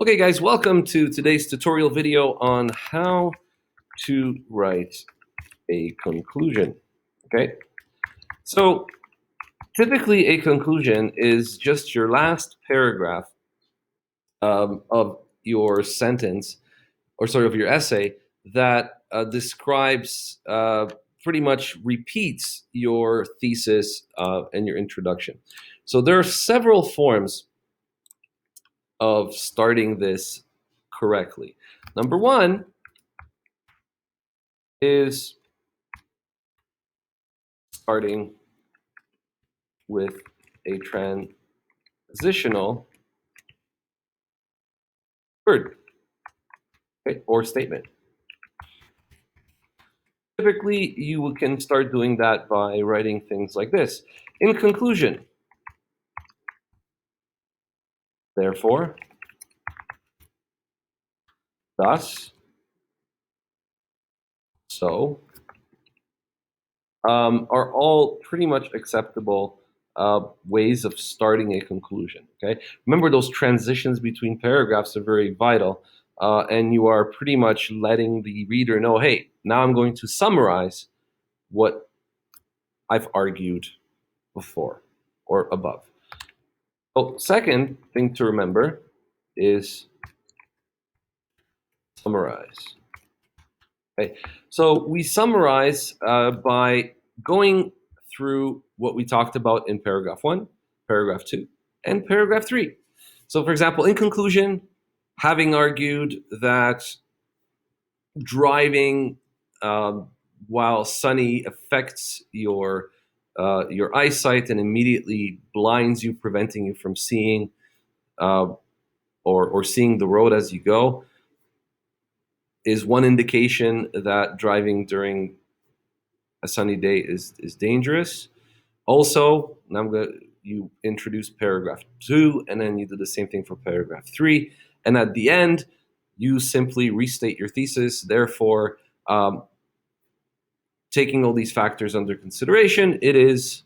Okay guys, welcome to today's tutorial video on how to write a conclusion. Okay, so typically a conclusion is just your last paragraph of your sentence, or sort of your essay, that describes, pretty much repeats your thesis and your introduction. So there are several forms of starting this correctly. Number one is starting with a transitional word, okay, or statement. Typically, you can start doing that by writing things like this. In conclusion, therefore, thus, so, are all pretty much acceptable ways of starting a conclusion. Okay, remember those transitions between paragraphs are very vital, and you are pretty much letting the reader know, hey, now I'm going to summarize what I've argued before or above. So, second thing to remember is summarize. Okay, so we summarize by going through what we talked about in paragraph 1, paragraph 2, and paragraph 3. So, for example, in conclusion, having argued that driving while sunny affects your eyesight and immediately blinds you, preventing you from seeing uh, or seeing the road as you go, is one indication that driving during a sunny day is dangerous. Also, now you introduce paragraph 2, and then you do the same thing for paragraph 3, and at the end, you simply restate your thesis. Therefore, taking all these factors under consideration, it is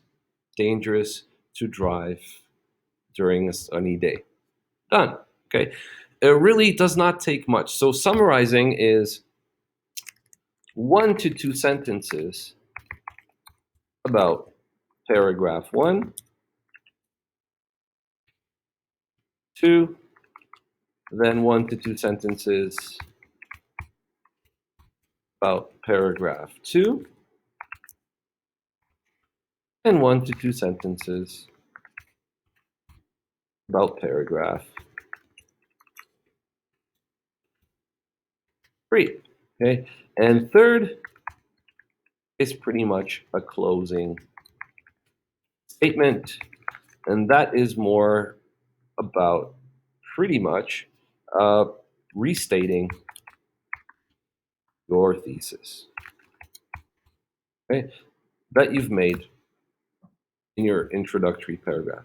dangerous to drive during a sunny day. Done. Okay. It really does not take much. So summarizing is 1 to 2 sentences about paragraph 1, 2, then 1 to 2 sentences about paragraph 2, and 1 to 2 sentences about paragraph 3. Okay, and third is pretty much a closing statement, and that is more about pretty much uh, restating your thesis, okay, that you've made in your introductory paragraph.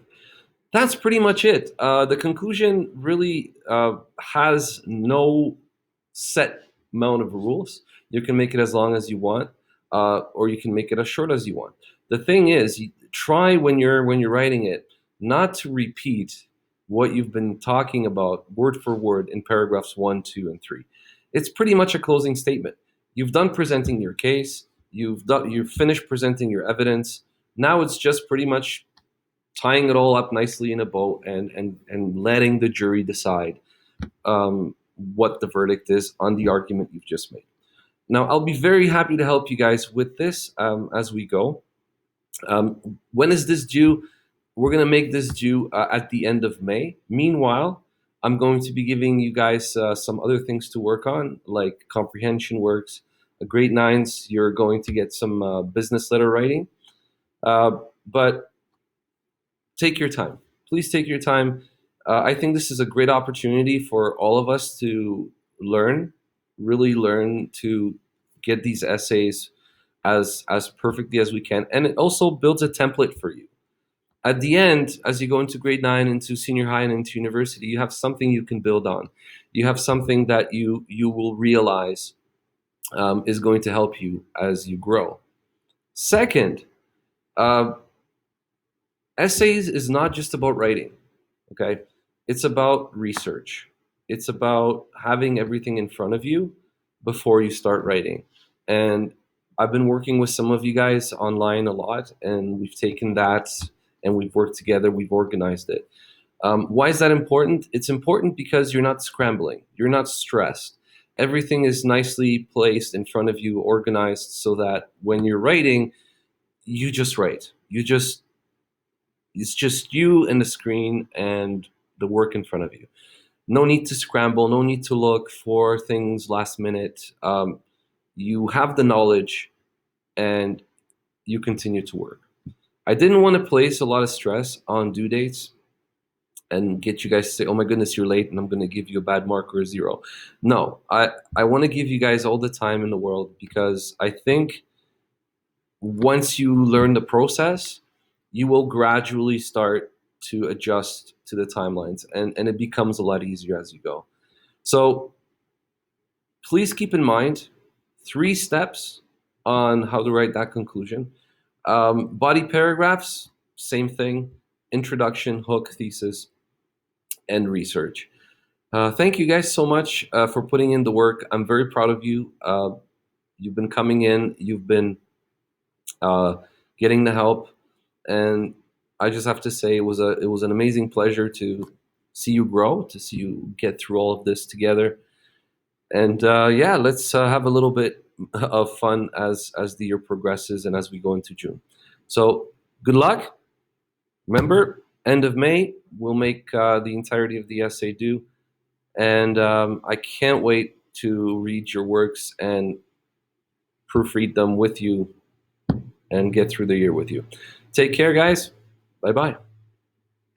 That's pretty much it. The conclusion really has no set amount of rules. You can make it as long as you want, or you can make it as short as you want. The thing is, you try when you're writing it not to repeat what you've been talking about word for word in paragraphs 1, 2, and 3. It's pretty much a closing statement. You've done presenting your case. You've finished presenting your evidence. Now it's just pretty much tying it all up nicely in a bow and letting the jury decide what the verdict is on the argument you've just made. Now, I'll be very happy to help you guys with this as we go. When is this due? We're going to make this due at the end of May. Meanwhile, I'm going to be giving you guys some other things to work on, like comprehension works. Grade 9s, you're going to get some business letter writing. But take your time. Please take your time. I think this is a great opportunity for all of us to learn, really learn to get these essays as perfectly as we can, and it also builds a template for you. At the end, as you go into grade 9, into senior high, and into university, you have something you can build on. You have something that you will realize is going to help you as you grow. Second, uh, essays is not just about writing, okay? It's about research. It's about having everything in front of you before you start writing. And I've been working with some of you guys online a lot, and we've taken that and we've worked together, we've organized it. Why is that important? It's important because you're not scrambling, you're not stressed. Everything is nicely placed in front of you, organized, so that when you're writing, you just write. It's just you and the screen and the work in front of you. No need to scramble, no need to look for things last minute. You have the knowledge and you continue to work. I didn't want to place a lot of stress on due dates and get you guys to say, oh my goodness, you're late and I'm going to give you a bad mark or a zero. No, I want to give you guys all the time in the world, because I think once you learn the process, you will gradually start to adjust to the timelines, and it becomes a lot easier as you go. So please keep in mind 3 steps on how to write that conclusion. Body paragraphs, same thing: introduction, hook, thesis, and research. Thank you guys so much for putting in the work. I'm very proud of you. You've been coming in, you've been uh, getting the help, and I just have to say it was an amazing pleasure to see you grow, to see you get through all of this together. And yeah, let's have a little bit of fun as the year progresses and as we go into June. So good luck. Remember, end of May, we'll make the entirety of the essay due. And I can't wait to read your works and proofread them with you and get through the year with you. Take care, guys. Bye bye.